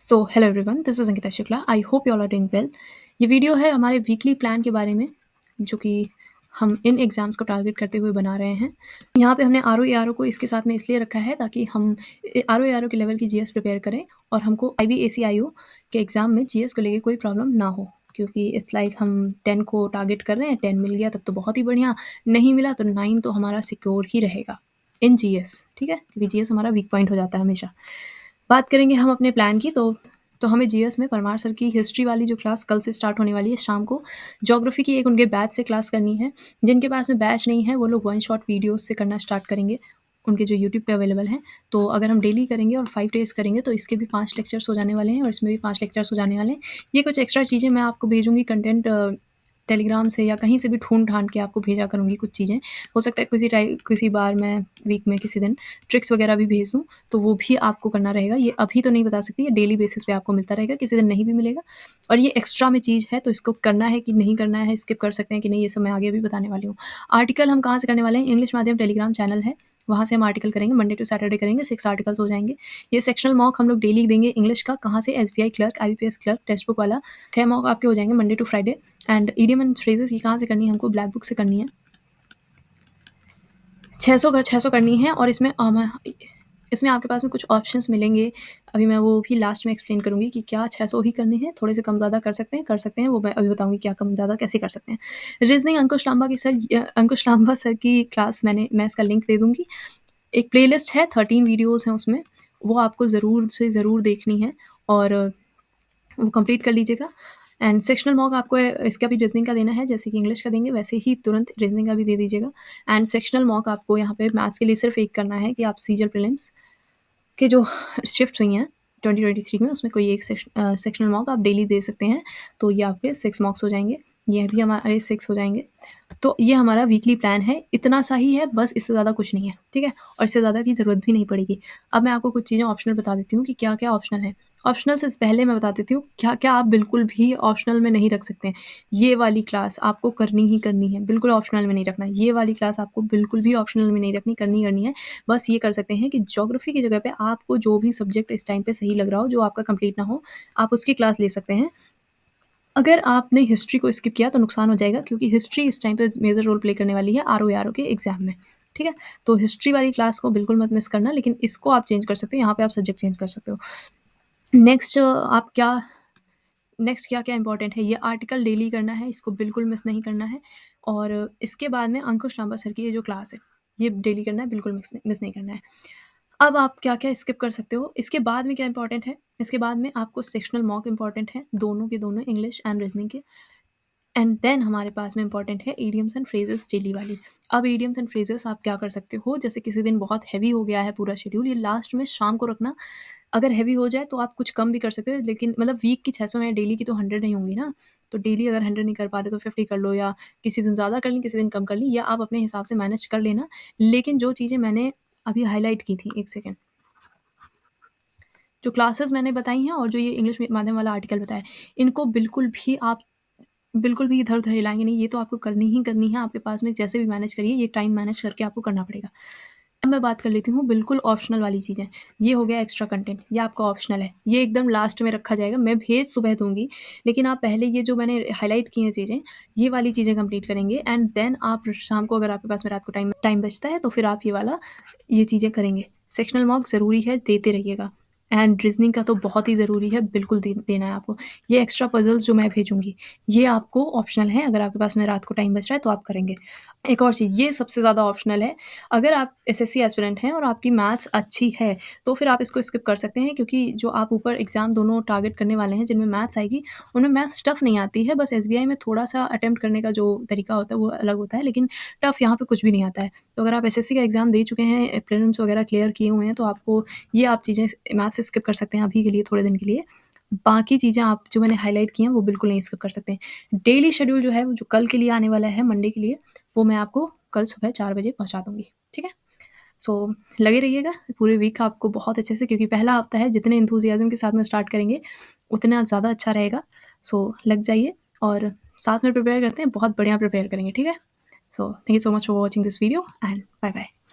So hello everyone, this is Ankita Shukla. I hope you all are doing well. ये video है हमारे weekly plan के बारे में, जो कि हम इन एग्ज़ाम्स को टारगेट करते हुए बना रहे हैं। यहाँ पे हमने आर ओ को इसके साथ में इसलिए रखा है ताकि हम आर ओ के लेवल की जीएस प्रिपेयर करें और हमको IBAC-IO के एग्ज़ाम में जीएस को लेके कोई प्रॉब्लम ना हो। क्योंकि इट्स लाइक हम 10 को टारगेट कर रहे हैं, 10 मिल गया तब तो बहुत ही बढ़िया, नहीं मिला तो 9 तो हमारा सिक्योर ही रहेगा इन जीएस, ठीक है? क्योंकि जीएस हमारा वीक पॉइंट हो जाता है हमेशा। बात करेंगे हम अपने प्लान की तो हमें जीएस में परमार सर की हिस्ट्री वाली जो क्लास कल से स्टार्ट होने वाली है शाम को, ज्योग्राफी की एक उनके बैच से क्लास करनी है। जिनके पास में बैच नहीं है वो लोग वन शॉट वीडियोस से करना स्टार्ट करेंगे, उनके जो यूट्यूब पे अवेलेबल हैं। तो अगर हम डेली करेंगे और 5 डेज़ करेंगे तो इसके भी 5 लेक्चर्स हो जाने वाले हैं और इसमें भी 5 लेक्चर्स हो जाने वाले हैं। ये कुछ एक्स्ट्रा चीज़ें मैं आपको भेजूँगी कंटेंट, टेलीग्राम से या कहीं से भी ढूँढ-ढाँढ के आपको भेजा करूँगी कुछ चीज़ें। हो सकता है किसी बार मैं वीक में किसी दिन ट्रिक्स वगैरह भी भेज दूँ, तो वो भी आपको करना रहेगा। ये अभी तो नहीं बता सकती, ये डेली बेसिस पे आपको मिलता रहेगा, किसी दिन नहीं भी मिलेगा। और ये एक्स्ट्रा में चीज़ है, तो इसको करना है कि नहीं करना है, स्किप कर सकते हैं कि नहीं, ये सब मैं आगे भी बताने वाली हूँ। आर्टिकल हम कहाँ से करने वाले हैं, इंग्लिश माध्यम टेलीग्राम चैनल है, वहाँ से हम आर्टिकल करेंगे, मंडे टू सैटरडे करेंगे, 6 आर्टिकल्स हो जाएँगे। ये सेक्शनल मॉक हम लोग डेली देंगे इंग्लिश का, कहाँ से, SBI clerk, IBPS clerk text book वाला। 6 मॉक आपके हो जाएँगे Monday to Friday. And idiom and phrases ये कहाँ से करनी है, हमको ब्लैक बुक से करनी है। 600 करनी है और इसमें आपके पास में कुछ ऑप्शंस मिलेंगे। अभी मैं वो भी लास्ट में एक्सप्लेन करूँगी कि क्या 600 ही करने हैं, थोड़े से कम ज़्यादा कर सकते हैं, वो मैं अभी बताऊँगी क्या कम ज़्यादा कैसे कर सकते हैं। रीज़निंग अंकुश लांबा सर की क्लास मैं इसका लिंक दे दूँगी। एक प्लेलिस्ट है, 13 वीडियोज़ हैं उसमें, वो आपको ज़रूर से ज़रूर देखनी है और वो कंप्लीट कर लीजिएगा। एंड सेक्शनल मॉक आपको इसका भी रीजनिंग का देना है, जैसे कि इंग्लिश का देंगे वैसे ही तुरंत रीजनिंग का भी दे दीजिएगा। एंड सेक्शनल मॉक आपको यहाँ पे मैथ्स के लिए सिर्फ एक करना है कि आप सीजल प्रीलिम्स के जो शिफ्ट हुई हैं 2023 में, उसमें कोई एक सेक्शनल मॉक आप डेली दे सकते हैं, तो ये आपके 6 मार्क्स हो जाएंगे। ये भी हमारे 6 हो जाएंगे। तो ये हमारा वीकली प्लान है, इतना सा ही है, बस इससे ज़्यादा कुछ नहीं है, ठीक है? और इससे ज़्यादा की ज़रूरत भी नहीं पड़ेगी। अब मैं आपको कुछ चीज़ें ऑप्शनल बता देती हूँ कि क्या-क्या ऑप्शनल है। ऑप्शनल से पहले मैं बता देती हूँ क्या-क्या आप बिल्कुल भी ऑप्शनल में नहीं रख सकते हैं। ये वाली क्लास आपको करनी ही करनी है, बिल्कुल ऑप्शनल में नहीं रखना है। ये वाली क्लास आपको बिल्कुल भी ऑप्शनल में नहीं रखनी, करनी ही करनी है। बस ये कर सकते हैं कि ज्योग्राफी की जगह पे आपको जो भी सब्जेक्ट इस टाइम पे सही लग रहा हो, जो आपका कंप्लीट ना हो, आप उसकी क्लास ले सकते हैं। अगर आपने हिस्ट्री को स्किप किया तो नुकसान हो जाएगा, क्योंकि हिस्ट्री इस टाइम पे मेजर रोल प्ले करने वाली है आरओ के एग्जाम में, ठीक है? तो हिस्ट्री वाली क्लास को बिल्कुल मत मिस करना, लेकिन इसको आप चेंज कर सकते हो, यहाँ पे आप सब्जेक्ट चेंज कर सकते हो। नेक्स्ट आप क्या नेक्स्ट क्या-क्या इंपॉर्टेंट है, ये आर्टिकल डेली करना है, इसको बिल्कुल मिस नहीं करना है। और इसके बाद में अंकुश लांबा सर की ये जो क्लास है, ये डेली करना है, बिल्कुल मिस नहीं करना है। अब आप क्या-क्या स्किप कर सकते हो, इसके बाद में क्या इंपॉर्टेंट है, इसके बाद में आपको सेक्शनल मॉक इंपॉर्टेंट है, दोनों के दोनों इंग्लिश एंड रीजनिंग के। एंड देन हमारे पास में इंपॉर्टेंट है इडियम्स एंड फ्रेजेस डेली वाली। अब इडियम्स एंड फ्रेजेस आप क्या कर सकते हो, जैसे किसी दिन बहुत हैवी हो गया है पूरा शेड्यूल, ये लास्ट में शाम को रखना। अगर हैवी हो जाए तो आप कुछ कम भी कर सकते हो, लेकिन मतलब वीक की 600 है, डेली की तो 100 नहीं होंगी ना। तो डेली अगर 100 नहीं कर पा रहे तो 50 कर लो, या किसी दिन ज़्यादा कर ली, किसी दिन कम कर ली, या आप अपने हिसाब से मैनेज कर लेना। लेकिन जो चीज़ें मैंने अभी हाईलाइट की थी, एक सेकेंड, जो क्लासेस मैंने बताई हैं और जो ये इंग्लिश माध्यम वाला आर्टिकल बताया, इनको बिल्कुल भी इधर-उधर हिलाएँगे नहीं, ये तो आपको करनी ही करनी है, आपके पास में जैसे भी मैनेज करिए, ये टाइम मैनेज करके आपको करना पड़ेगा। अब मैं बात कर लेती हूँ बिल्कुल ऑप्शनल वाली चीज़ें। ये हो गया एक्स्ट्रा कंटेंट, ये आपका ऑप्शनल है, ये एकदम लास्ट में रखा जाएगा, मैं भेज सुबह दूँगी, लेकिन आप पहले ये जो मैंने हाइलाइट की हैं चीज़ें, ये वाली चीज़ें कंप्लीट करेंगे। एंड देन आप शाम को, अगर आपके पास में रात को टाइम टाइम बचता है, तो फिर आप ये चीज़ें करेंगे। सेक्शनल मॉक ज़रूरी है, देते रहिएगा। एंड रीज़निंग का तो बहुत ही ज़रूरी है, बिल्कुल देना है आपको। ये एक्स्ट्रा पज़ल्स जो मैं भेजूँगी, ये आपको ऑप्शनल है, अगर आपके पास में रात को टाइम बच रहा है तो आप करेंगे। एक और चीज़, ये सबसे ज़्यादा ऑप्शनल है, अगर आप एसएससी एस्पिरेंट हैं और आपकी मैथ्स अच्छी है, तो फिर आप इसको स्किप कर सकते हैं, क्योंकि जो आप ऊपर एग्ज़ाम दोनों टारगेट करने वाले हैं, जिनमें मैथ्स आएगी, उनमें मैथ्स टफ़ नहीं आती है, बस एसबीआई में थोड़ा-सा अटेम्प्ट करने का जो तरीका होता है, वो अलग होता है, लेकिन टफ़ यहाँ पे कुछ भी नहीं आता है। तो अगर आप एसएससी का एग्ज़ाम दे चुके हैं, प्रीलिम्स वगैरह क्लियर किए हुए हैं, तो आपको ये आप चीज़ें मैथ्स स्किप कर सकते हैं अभी के लिए, थोड़े दिन के लिए। बाकी चीज़ें आप जो मैंने हाइलाइट की हैं, वो बिल्कुल नहीं स्किप कर सकते हैं। डेली शेड्यूल जो है, वो जो कल के लिए आने वाला है, मंडे के लिए, वो मैं आपको कल सुबह 4 बजे पहुँचा दूँगी, ठीक है? सो लगे रहिएगा पूरे वीक आपको बहुत अच्छे से, क्योंकि पहला हफ्ता है, जितने एंथुसियाज़्म के साथ में स्टार्ट करेंगे, उतना ज़्यादा अच्छा रहेगा। सो लग जाइए और साथ में प्रिपेयर करते हैं, बहुत बढ़िया प्रिपेयर करेंगे, ठीक है? So thank you so much for watching this video and bye bye.